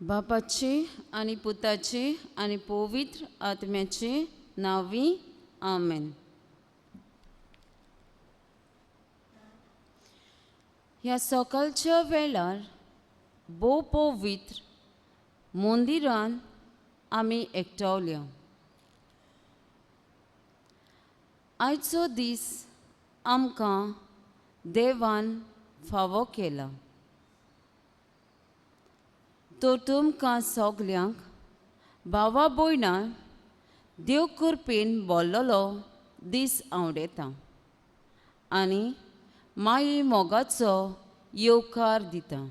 बापाचे आनी पुताचे आनी पवित्र आत्म्याचे नांवी आमेन. ह्या सकाळच्या वेळार भोव पवित्र मंदिरान आमी एकठावल्या. आयचो दीस आमकां देवान फावो केला. तो तुमकां सगल्यांक भावा भयणां देव कृपेन भरलेलो दीस आवडेता आनी माये मोगाचो येवकार दिता.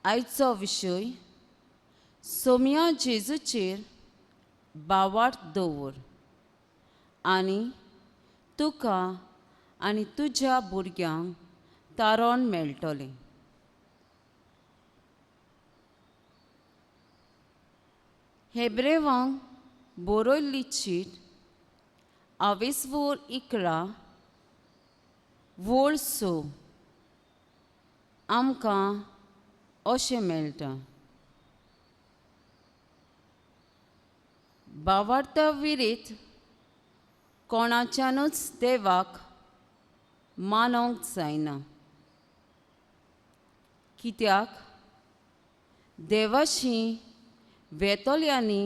आयचो विशय सोम्या जेजूचेर बावार्थ दवर आनी तुका आनी तुज्या भुरग्यांक तारण मेळटलें. हेब्रेवांक बरयल्ली चीट 11 वळ 6 आमकां अशें मेळटा. भावार्था विरीत कोणाच्यानूच देवाक मानूंक जायना, कित्याक देवाशी वेतोल्यांनी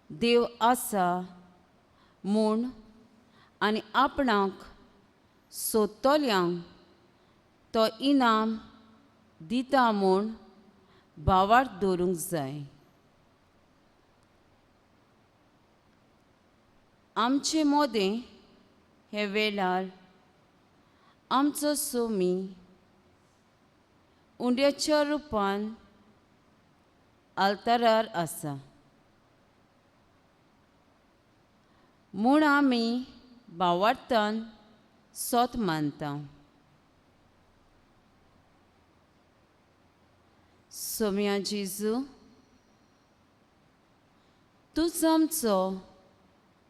देव आसा म्हूण आनी आपणाक सोदतल्यांक तो इनाम दिता म्हूण भावार्थ दवरूंक जाय. आमचे मोदें हे वेळार आमचो सोमी उंड्याच्या रुपान आल्तारार आसा म्हूण आमी भावार्थान सोत मानता. सोम्या जेजू, तूंच आमचो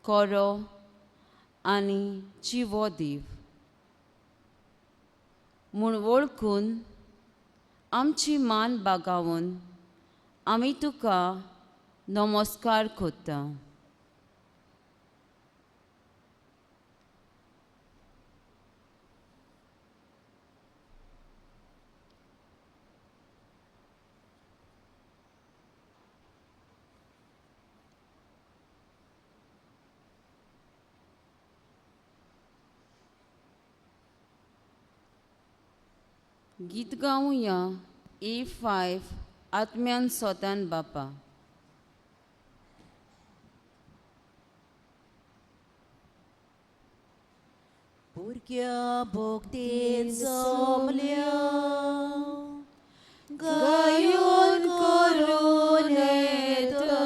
खरो आनी जिवो देव म्हूण वळखून आमची मान बागावून आमी तुका नमस्कार करता. गीत गावुया E5 आत्म्यान सोतान बापा. भुरग्या भोगतेन सोमल्या गायोन करून येता,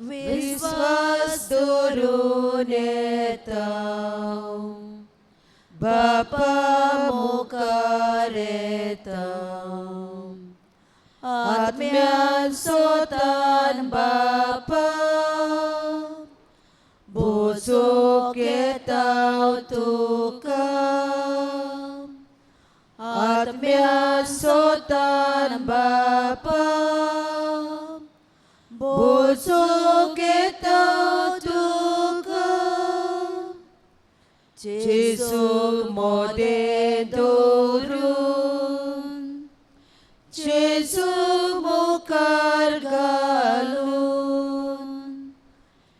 विश्वास दवरून येता, बापा मुखार येता. आत्म्यान सोतान बापा बोसोक येता तुका. आत्म्यान सोतान बापा बोसोक येता तुका. जेजूक मोदें दवरून, जेजूक मुखार घालून,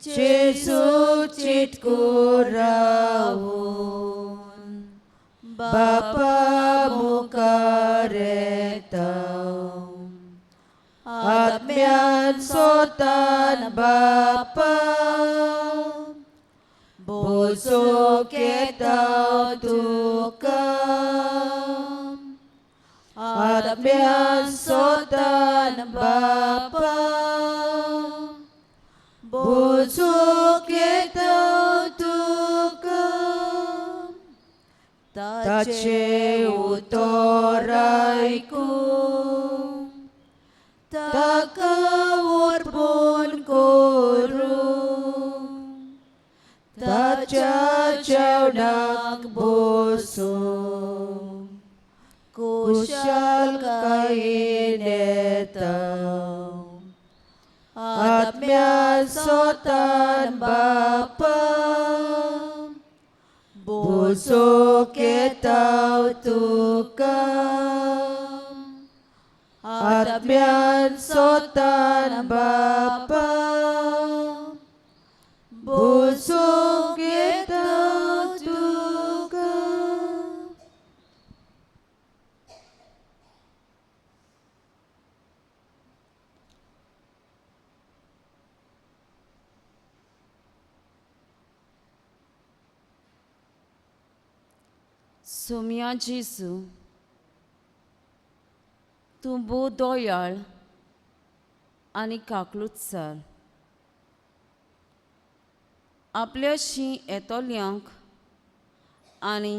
जेजूक चिटकू रावून, बापा मुखार येता. आत्म्यान सोतान बापा बोसोक येता तुका. आत्म्यान सोतान बापा बोसोक येता तुका. ताचे उतर आयकून ताका अर्पण करून, ताच्या जेवणाक Bose kalkainetau atmian sotan Bapa busuk ketau tukang atmian sotan Bapa busuk ketau tukang. Saumya जेजू तूं भोव दोयाळ आनी काकलुत्सार आपल्याशी येतोल्यांक आनी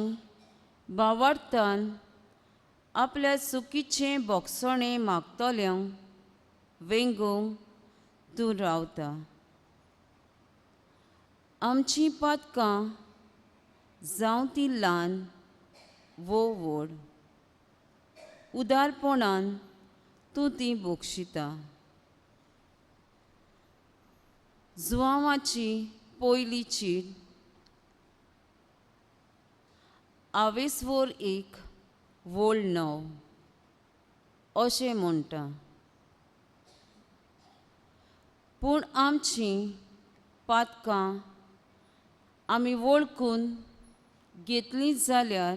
भावार्थान आपल्या चुकीचें बोगसणें मागतोल्यांक वेंगूंक तूं रावता. आमचीं पातकां जावं ती ल्हान वो व्हड उदारपणान तूं ती बोगशिता. जुवांवाची पयली चीड आवेसवोर एक व्होळ णव अशें म्हणटा. पूण आमचीं पातकां आमी वळखून घेतलीं जाल्यार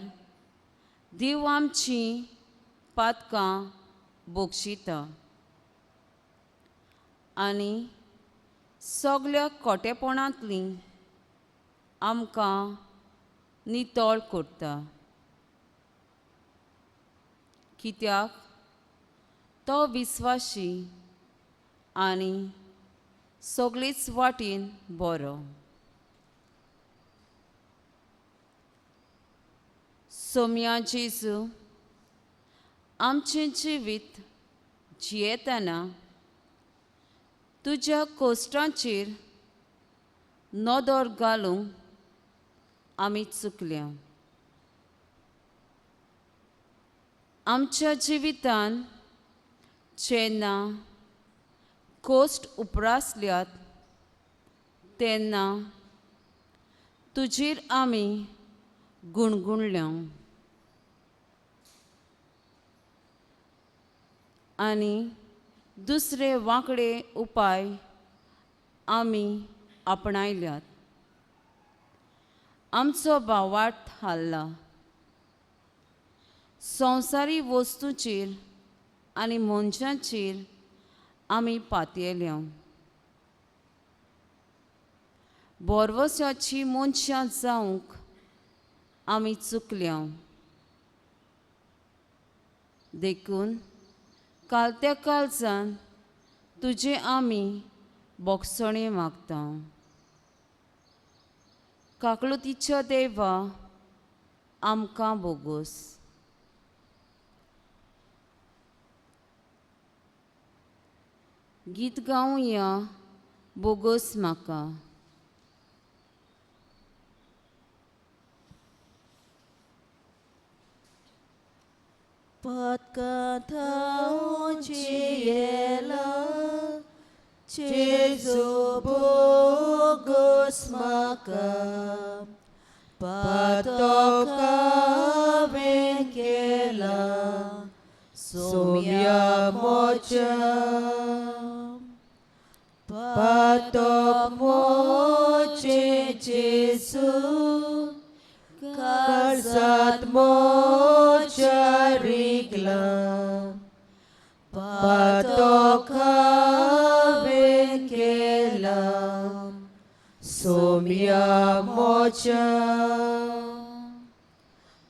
देव आमचीं पातकां बोगशिता आनी सगल्या खोटेपणांतलीं आमकां नितळ करता. कित्याक तो विस्वाशी आनी सगळीच वाटेन बरो. सोम्या जेजू आमचें जिवीत जियेतना तुज्या कोश्टांचेर नदर घालूंक आमी चुकल्या. आमच्या जिवितान जेन्ना कोश्ट उप्रासल्यात तेन्ना तुजेर आमी गुणगुणल्या आनी दुसरे वांकडे उपाय आमी आपणायल्यात. आमचो भावार्थ हाल्ला. संवसारी वस्तूंचेर आनी मनशांचेर आमी पातयेल्या. बोरवोसाची मनशां जावंक आमी चुकल्या. देखून कालत्या काळजान तुजे आमी बोगसणें मागता. काकलुतीच्या देवा आमकां बोगोस. गीत गावया बोगोस म्हाका. Patkathau ciela Jesu bogos maka Patoka vekela Somya mocha Patok moche Jesu Kalsat mocha rigla Patoka vekela Somya mocha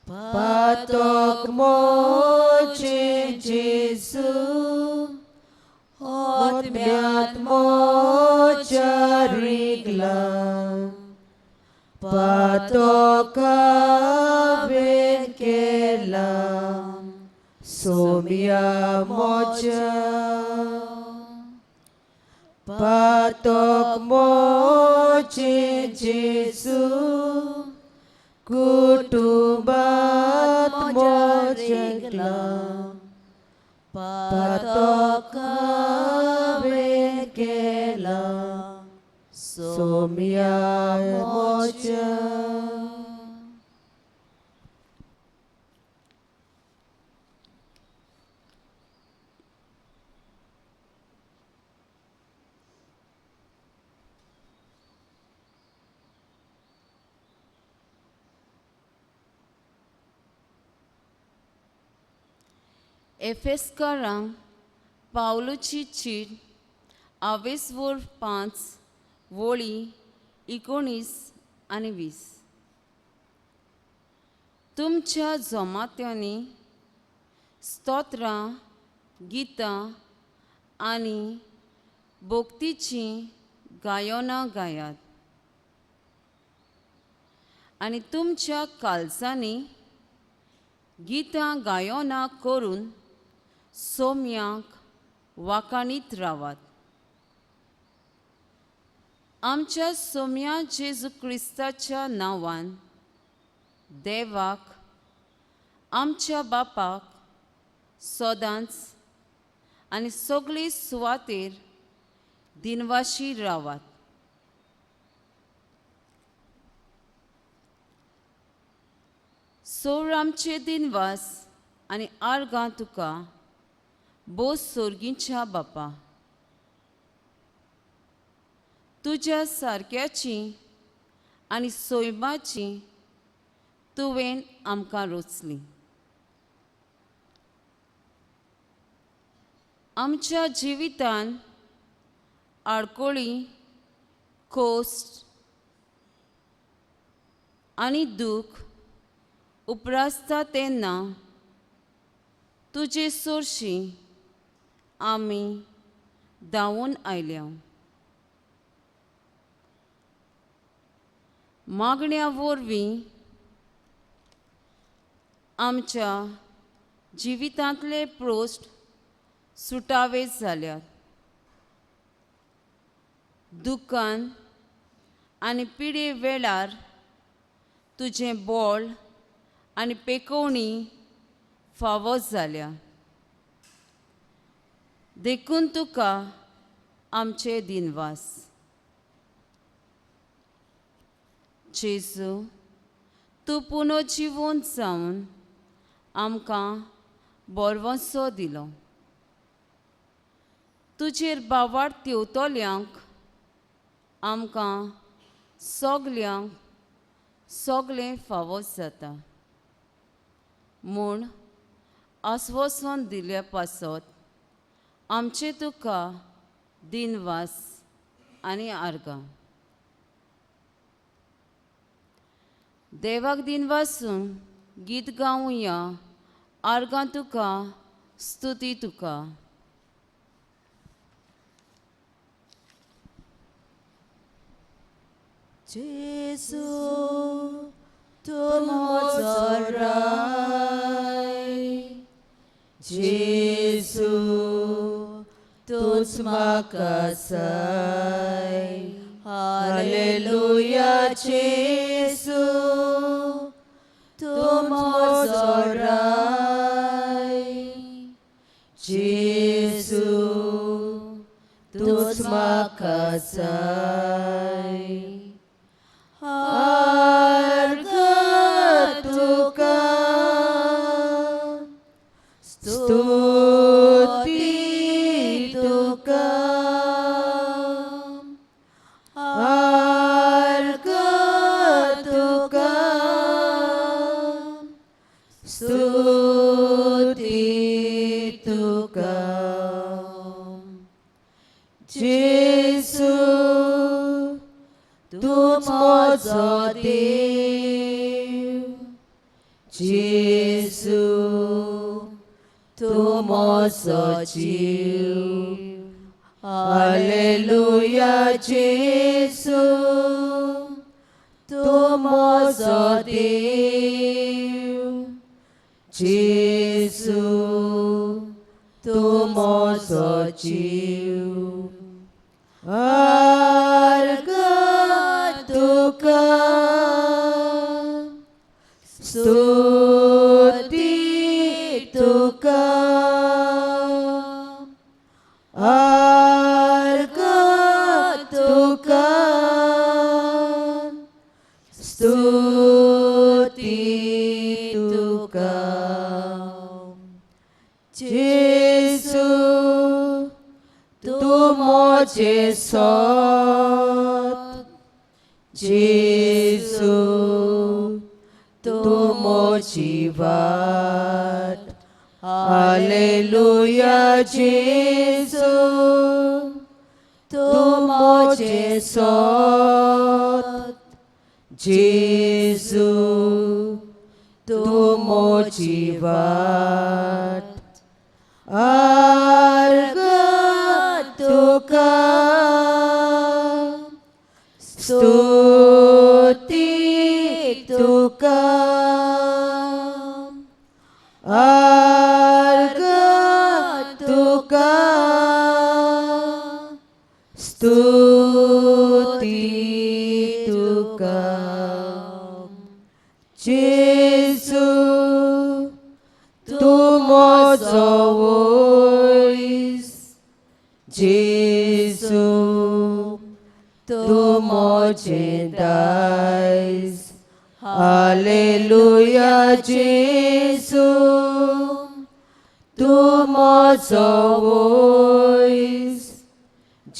Patok moche Jesu Otmiat mocha rigla Patoka vekela Somya mocha Patok moche Jesu Kutubat mocha पातोका वेन केला सोम्या मोच एफेसकारांक पावलोची cheat 5 वळी 19 आनी 20. तुमच्या जोमात्यांनी स्तोत्रां गितां आनी भोक्तीचीं गायोनां गायात आनी तुमच्या काल्सांनी गितां गायोनां करून सोम्यांक वाखाणीत रावात. आमच्या सोम्या जेजू क्रिस्ताच्या नांवान देवाक आमच्या बापाक सदांच आनी सगळे सुवातेर दिनवाशी रावात. सोर आमचे दिनवास आनी आर्गां तुका बोस सोर्गींच्या बापा. तुज्या सारक्याची आनी सोयमाची तुवें आमकां रोचली. आमच्या जिवितान आडकोळी खोस्ट आनी दूख उपरासता तेन्ना तुजे सोरशी आमी धांवून आयल्या. मागण्या वरवीं आमच्या जिवितांतले प्रोश्ट सुटावे जाल्यात. दुखान आनी पिडे वेळार तुजें बोळ आनी पेकोवणी फावो जाल्या. देखून तुका आमचे दिनवास. जेजू, तूं पुनर्जिवंत जावन आमकां बोरवंसो दिलो. तुजेर बावाड तेवतोल्यांक आमकां सगल्यांक सगळें फावो जाता म्हूण आस्वासन दिल्या पासत आमचे तुका दिनवास आनी आर्गां. देवाक दिनवासून गीत गावुया. आर्गां तुका स्तुती तुका. जेजू तूं म्हजो राय. जेजू तूंच म्हाका जाय. हालेलुया जेजू तूं म्हजो राय. जेजू तूंच म्हाका जाय. तुका स्तुती तुका. तुका स्तुती तुका. जेजू तूंच म्हजो देव. जेजू तूं म्हजो जीव. हालेलुया जेजू तूं म्हजो देव. जेजू तूं म्हजो जीव. तुका स्तुती तुका. मोजेसोत जेसु तू मोची वाट हालेलुया जेसु तू मोजेसोत जेसु तू मोची वाट अर्ग तुका स्तुती तुका अर्ग तुका स्तुती तुका जेसू तू मोजो वोयस जेसू तू मोजें दायज हालेलुया जेसू तू मोजो वोयस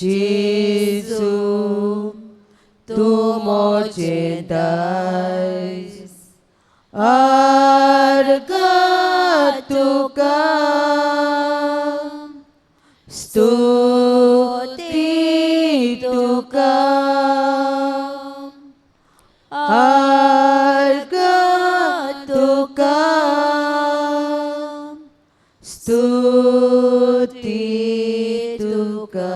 जेसू तू मोजें दायज अर्ग तुका स्तुती तुका अर्ग तुका स्तुती तुका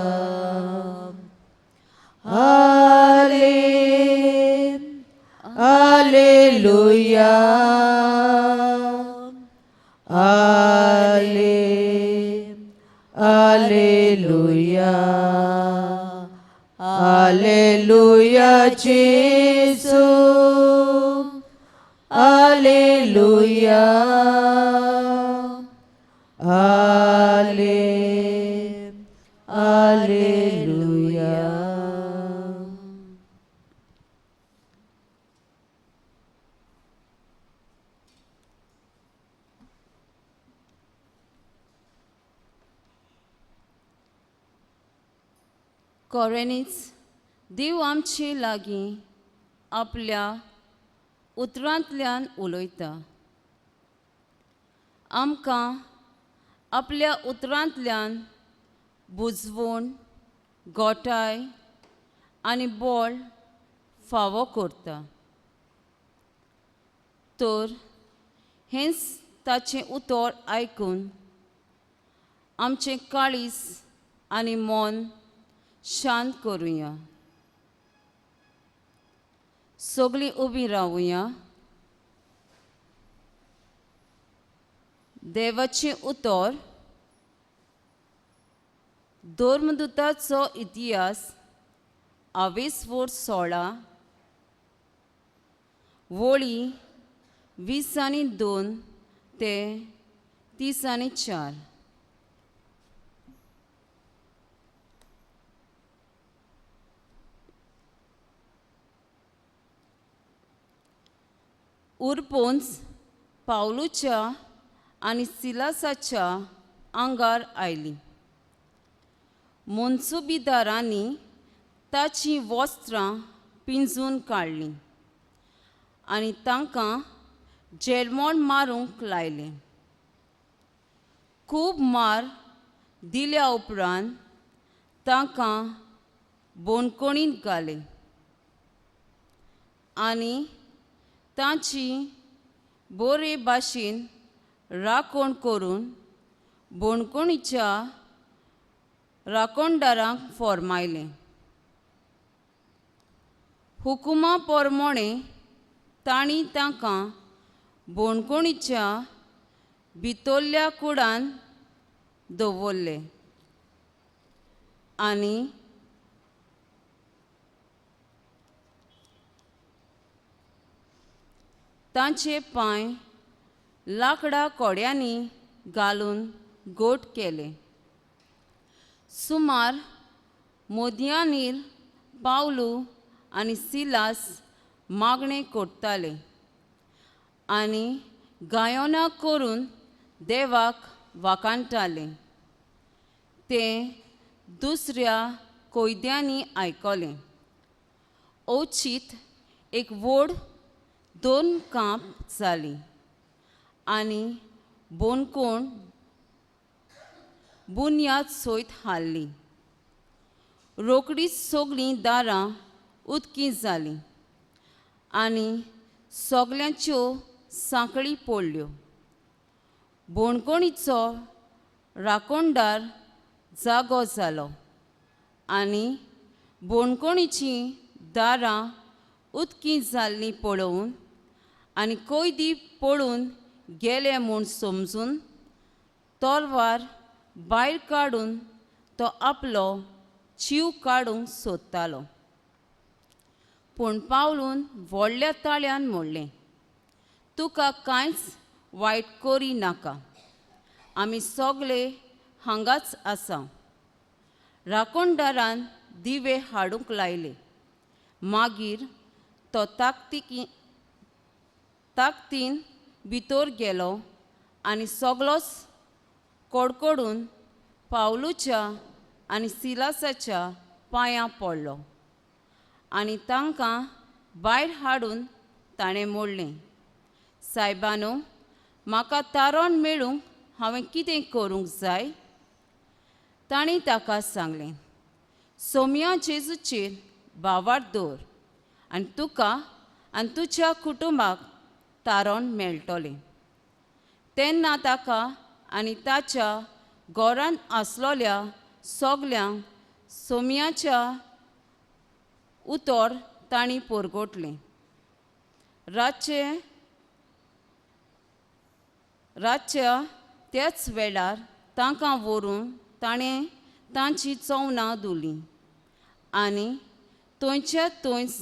हालेलुया हालेलुया हालेलुया जेसू हालेलुया हालेलुया कोरेनीच देव आमचे लागीं आपल्या उतरांतल्यान उलयता. आमकां आपल्या उतरांतल्यान बुजवण, गोठाय आनी बळ फावो करता. तर हेंच ताचें उतर आयकून आमचें काळीज आनी मन शांत करुया. सगळीं उबीं रावुया. देवाचें उतर धर्मदुताचो इतिहास 16 वळी 20:2 ते 30:4. उरपोन्स पावलूच्या आनी सिलासाच्या आंगार आयली. मुन्सुबीदारांनी ताचीं वस्त्रां पिंजून काडलीं आनी तांकां जेलमोड मारूंक लायलें. खूब मार दिल्या उपरांत तांकां बोणकुणींत घाले आनी तांची बरे भाशेन राखण करून बोणकुणीच्या राखणदारांक फर्मायलें. हुकुमा पोरमोणें तांणी तांकां बोणकुणीच्या भितरल्या कुडांत दवरले आनी तांचे पांय लांकडा कोड्यांनी घालून गोठ केले. सुमार मोदयांनीर पावलू आनी सिलास मागणें करताले आनी गायोना करून देवाक वाखाणटाले. ते दुसऱ्या कोयद्यांनी आयकलें. ओचीत एक व्हड 2 कांप जालीं आनी बोनकोण बुन्याद सोयत हाल्ली. रोकडीच सगळीं दारां उदकीं जालीं आनी सगल्यांच्यो सांकळी पडल्यो. बोणकोणीचो राखणदार जागो जालो आनी बोणकोणीचीं दारां उदकीं जाल्लीं पळोवन आनी कोयदी पळून गेले म्हूण समजून तलवार भायर काडून तो आपलो जीव काडूंक सोदतालो. पूण पावलून व्हडल्या ताळ्यान म्हणलें, तुका कांयच वायट करी नाका, आमी सगळे हांगाच आसा. राखणदारान दिवे हाडूंक लायले. मागीर तो ताकतीन भितर गेलो आनी सगळोच कडकडून पावलूच्या आनी सिलासाच्या पांयां पडलो आनी तांकां भायर हाडून ताणें म्हणलें, सायबानो, म्हाका तारण मेळूंक हांवें कितें करूंक जाय? ताणीं ताका सांगलें, सोमया जेजूचेर बावार्द दवर आनी तुका आनी तुज्या कुटुंबाक तारण मेळटलें. तेन्ना ताका आनी ताच्या घरांत आसलोल्या सगल्यांक सोमयाच्या उतर ताणीं परगटलें. रातच्या त्याच वेळार तांकां व्हरून ताणें तांचीं चवनां धुलीं आनी थंयच्या थंयच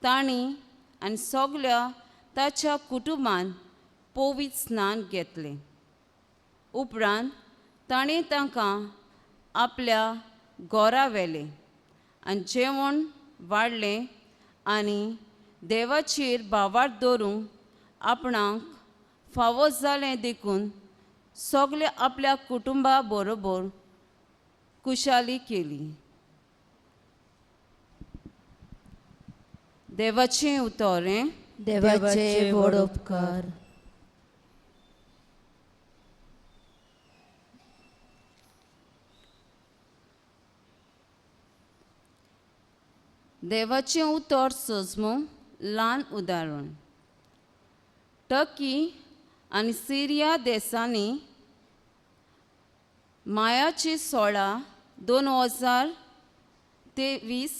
ताणीं आनी सगल्या ताच्या कुटुंबान पवित्र स्नान घेतलें. उपरांत ताणें तांकां आपल्या घरा व्हेलें आनी जेवण वाडलें आनी देवाचेर बावार्द दवरूंक आपणाक फावो जालें देखून सगळे आपल्या कुटुंबा बरोबर खुशाली केली. देवाचें उतर. देवाचे व्हड उपकार. देवाचें उतर सजमूंक ल्हान उदाहरण. टर्की आनी सिरिया देशांनी मायाचे 16, 2023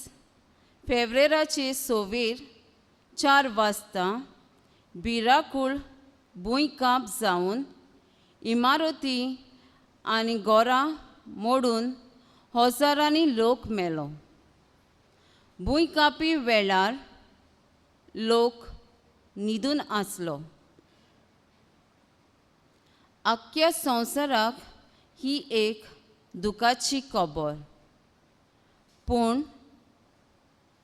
फेब्रेराचे 26 4 वाजता भिरांकूळ भुंयकांप जावन इमारती आनी घरां मोडून हजारांनी लोक मेलो. भुंयकांपी वेळार लोक न्हिदून आसलो. आख्ख्या संवसाराक ही एक दुखाची खबर. पूण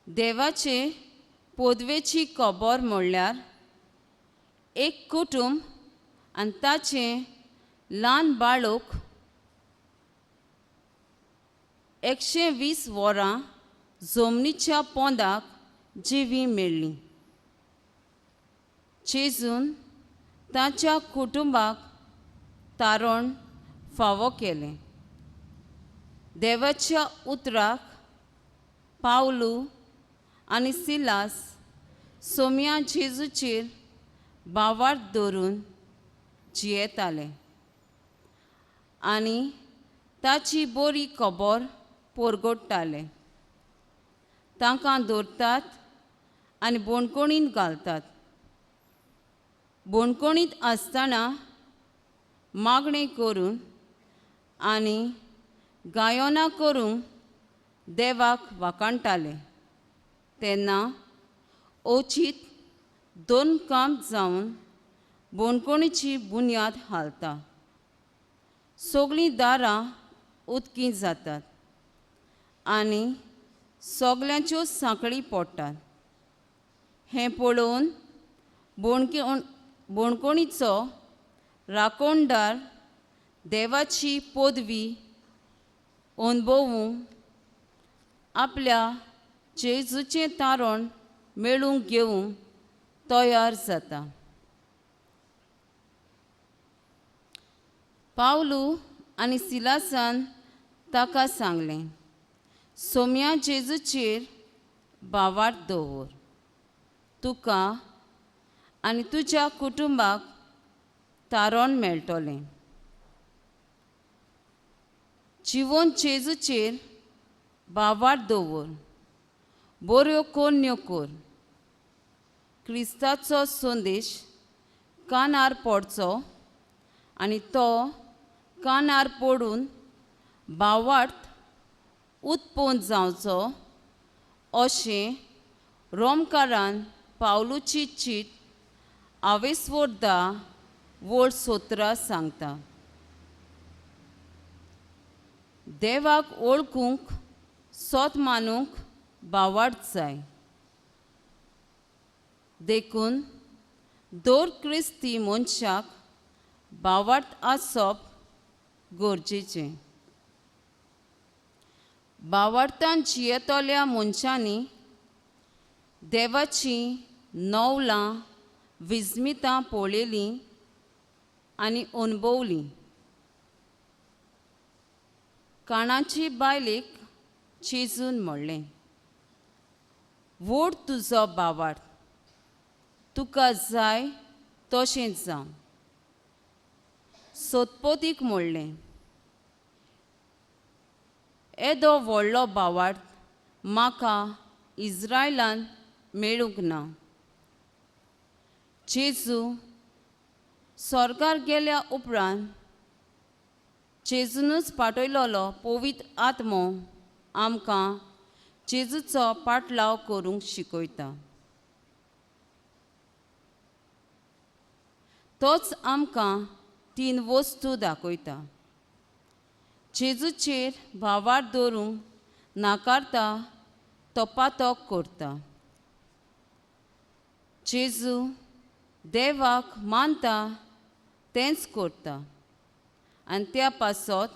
देवाचे पोदवेची खबर म्हणल्यार एक कुटुंब आनी ताचें ल्हान बाळूक 120 वरां जमनीच्या पोंदाक जिवी मेळ्ळी. जेजून ताच्या कुटुंबाक तारण फावो केलें. देवाच्या उतराक पावलू आनी सिलास सोमया जेजूचेर बावार्द दवरून जियेताले आनी ताची बरी खबर परगटताले. तांकां धरतात आनी बोणकोणींत घालतात. बोणकोणींत आसतना मागणें करून आनी गायोनां करूंक देवाक वाखाणटाले. तेन्ना ओचीत 2 कांप जावन बोणकोणीची बुन्याद हालता. सगळीं दारां उदकीं जातात आनी सगल्यांच्यो सांकळी पडटात. हें पळोवन बोणकोणीचो राखणदार देवाची पदवी अणभवूंक आपल्या जेजूचें तारण मेळूंक घेवंक तयार जाता. पावलू आनी सिलासान ताका सांगलें, सोम्या जेजूचेर बावार्थ दवर. तुका आनी तुज्या कुटुंबाक तारण मेळटलें. जिवोन जेजूचेर बावार्थ दवर. बऱ्यो कोन्यो कर. क्रिस्ताचो संदेश कानार पडचो आनी तो कानार पडून बावार्थ उत्पन्न जावचो अशें रोमकारान पावलूची चीट आवेसवर 10 वोळ 17 सांगता. देवाक ओळखूंक सोत मानूंक बावार्थ जाय. देखून दर क्रिस्ती मनशाक बावार्थ आसप गरजेचें. बावार्थान जियेतल्या मनशांनी देवाची नवलां विस्मितां पळयलीं आनी अणभवलीं. काणाची बायलेक जेजून म्हणलें, व्हड तुजो बावार्थ, तुका जाय तशें जावं. सोदपोतीक म्हणलें, येदो व्हडलो बावार्थ म्हाका इस्रायलान मेळूंक ना. जेजू स्वर्गार गेल्या उपरांत जेजूनच पाठयलोलो पवित्र आत्मो आमकां जेजूचो पाटलाव करूंक शिकयता. तोच आमकां 3 वस्तू दाखयता. जेजूचेर बावार्थ दवरूंक नाकारता तो पातक करता. जेजू देवाक मानता तेंच करता आनी त्या पासत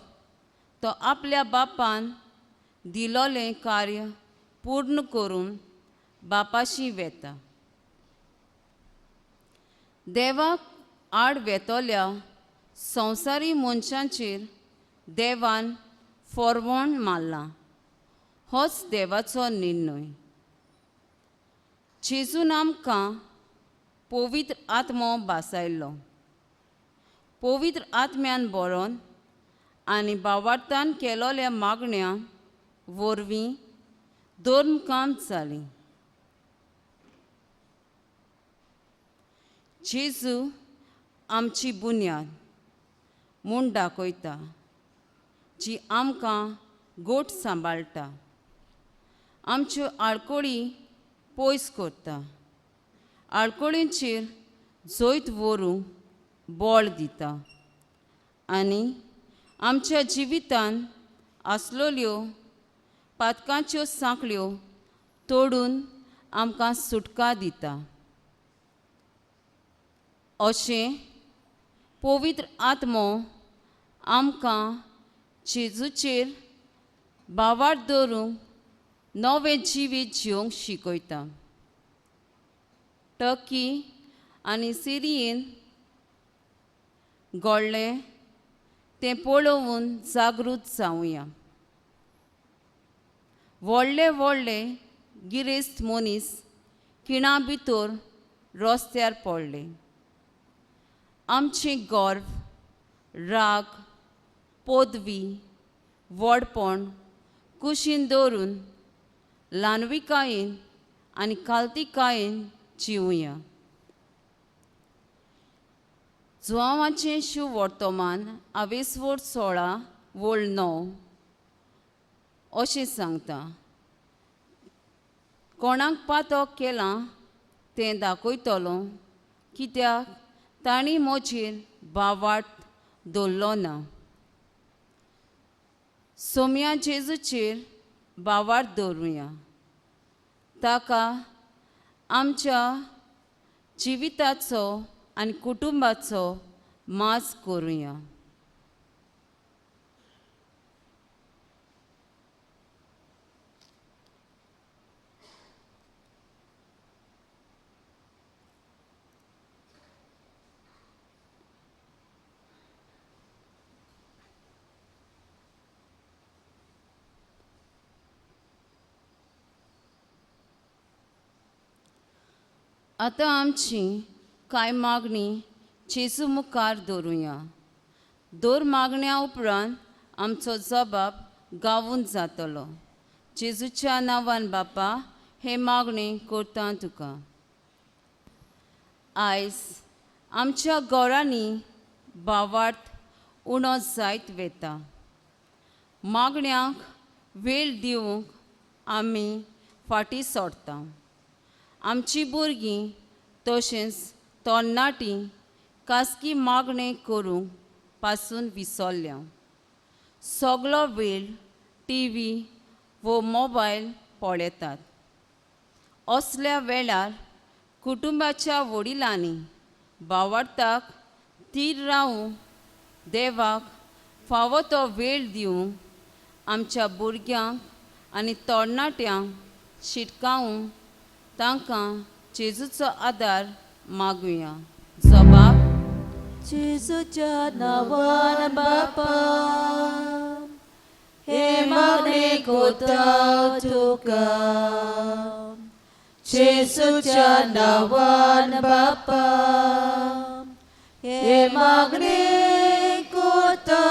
तो आपल्या बापान दिलोलें कार्य पूर्ण करून बापाशी वेता. देवाक आड वेतोल्या संवसारी मनशांचेर देवान फॉर्वण मारलां. होच देवाचो निर्णय. जेजून आमकां पवित्र आत्मो भासायलो. पवित्र आत्म्यान बरोवन आनी बावार्थान केलोल्या मागण्या वरवीं धर्म काम जालीं. जेजू आमची बुन्याद म्हूण दाखयता, जी आमकां गोठ सांबाळटा, आमच्यो आडकोळी पयस करता, आडकोळींचेर जैत व्हरूंक बळ दिता आनी आमच्या जिवितान आसलोल्यो पातकांच्यो सांखळ्यो तोडून आमकां सुटका दिता. अशें पवित्र आत्मो आमकां जेजूचेर बावार्थ दवरूंक नवें जिवीत जिवंक शिकयता. टर्की आनी सिरियेन घडलें तें पळोवन जागृत जावया. व्हडले व्हडले गिरेस्त मनीस खिणा भितर रस्त्यार पडले. आमचें गर्व, राग, पदवी, व्हडपण कुशीन दवरून ल्हानविकायेन आनी काल्तिकायेन जिवया. जुआंवाचें शुभ वर्तमान आवेसवर 16 वोळ 9 अशें सांगता. कोणाक पातक केलां तें दाखयतलो, कित्याक तांणी म्हजेर बावार्थ दवरलो ना. सोम्या जेजूचेर बावार्थ दवरुया. ताका आमच्या जिविताचो आनी कुटुंबाचो माज करुया. आतां आमची कांय मागणी जेजू मुखार दवरुया. दोन मागण्या उपरांत आमचो जबाब गावून जातलो. जेजूच्या नांवान बापा हे मागणी करता तुका. आयज आमच्या घरांनी भावार्थ उणो जायत वेता. मागण्यांक वेळ दिवंक आमी फाटीं सरता. आमची भुरगीं तशेंच तरणाटीं खासगी मागणे करूंक पासून विसरल्या. सगळो वेळ टीव्ही वो मोबायल पळयतात. असल्या वेळार कुटुंबाच्या वडिलांनी भावार्थाक थीर रावूंक, देवाक फावो तो वेळ दिवंक, आमच्या भुरग्यांक आनी तरणाट्यांक शिटकावंक तांकां जेजूचो आदार मागुया. जबाब जेजूच्या नांवान बापा हे मागणे करता तुका. जेजूच्या नांवान बापा हे मागणे करता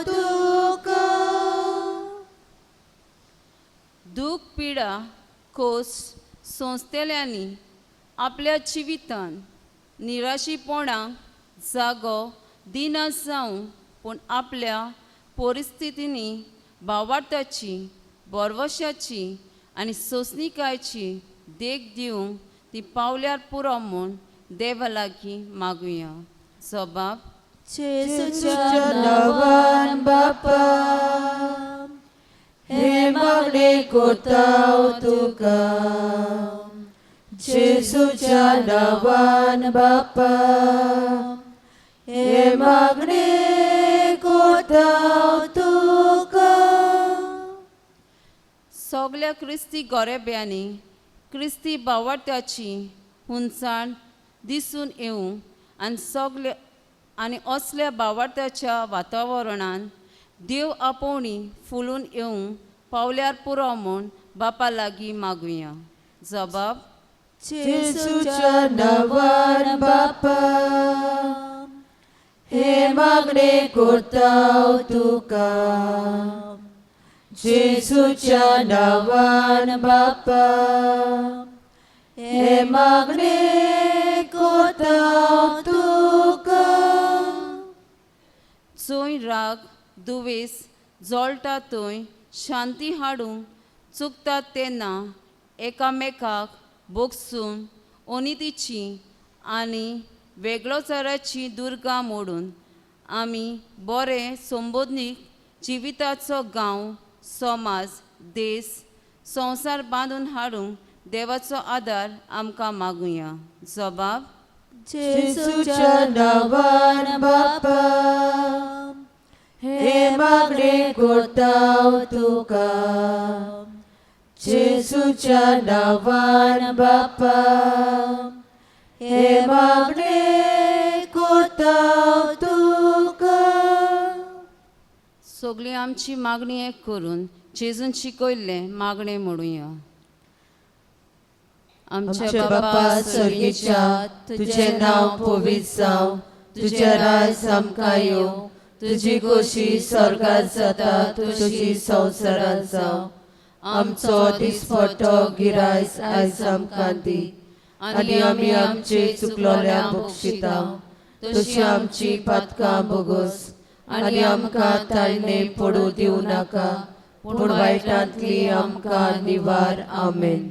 तुका. दूख पिडा खोस सोंसतेल्यांनी आपल्या जिवितान निराशीपणाक जागो दिना जावं पूण आपल्या परिस्थितींनी भावार्थाची, बरवशाची आनी सोंसणीकायेची देख दिवंक ती पावल्यार पुरो म्हूण देवा लागीं मागुया. जबाब जेजूच्या नांवान बापा हे मागणे करता तुका. जेजूच्या नांवान बापा हे मागणे करता तुका. सगल्या क्रिस्ती गोरेब्यांनी क्रिस्ती भावार्थाची हुंचाण दिसून येवंक आनी असल्या भावार्थाच्या वातावरणान देव आपोवणी फुलून येवंक पावल्यार पुरो म्हूण बापा लागीं मागुया. जबाब जेजूच्या नांवान बापा हे मागणे करता तुका. जेजूच्या नांवान बापा हे मागणे करता तुका. जंय राग दुवेस जळटा थंय शांती हाडूंक चुकतात तेन्ना एकामेकाक बोगसून ओनितीची आनी वेगळोचाराची दुर्गा मोडून आमी बरे संबोधनीक जिविताचो गांव, समाज, देश, संवसार बांदून हाडूंक देवाचो आदार आमकां मागुया. जबाब जेजूच्या नांवान बापा हे मागणे करता तुका. जेजूच्या नांवान बापा हे मागणे करता तुका. सगळी आमची मागणी एक करून जेजून शिकयल्ले मागणे म्हणुया. आमचे बापा स्वर्गीच्या तुझे नांव पवित्र जावं. तुझे राज आमकां येवं. तुजी खोशी स्वर्गांत जाता तशी संवसारांत जावं. आमचो दिसपट्टो गिरायस आयज आमकां दी आनी आमी आमचे चुकलोल्यांक बक्षिता तशी आमची पातकां बोगोस आनी आमकां ताळणे पडूं दिवं नाका पूण वायटांतली आमकां निवार. आमेन.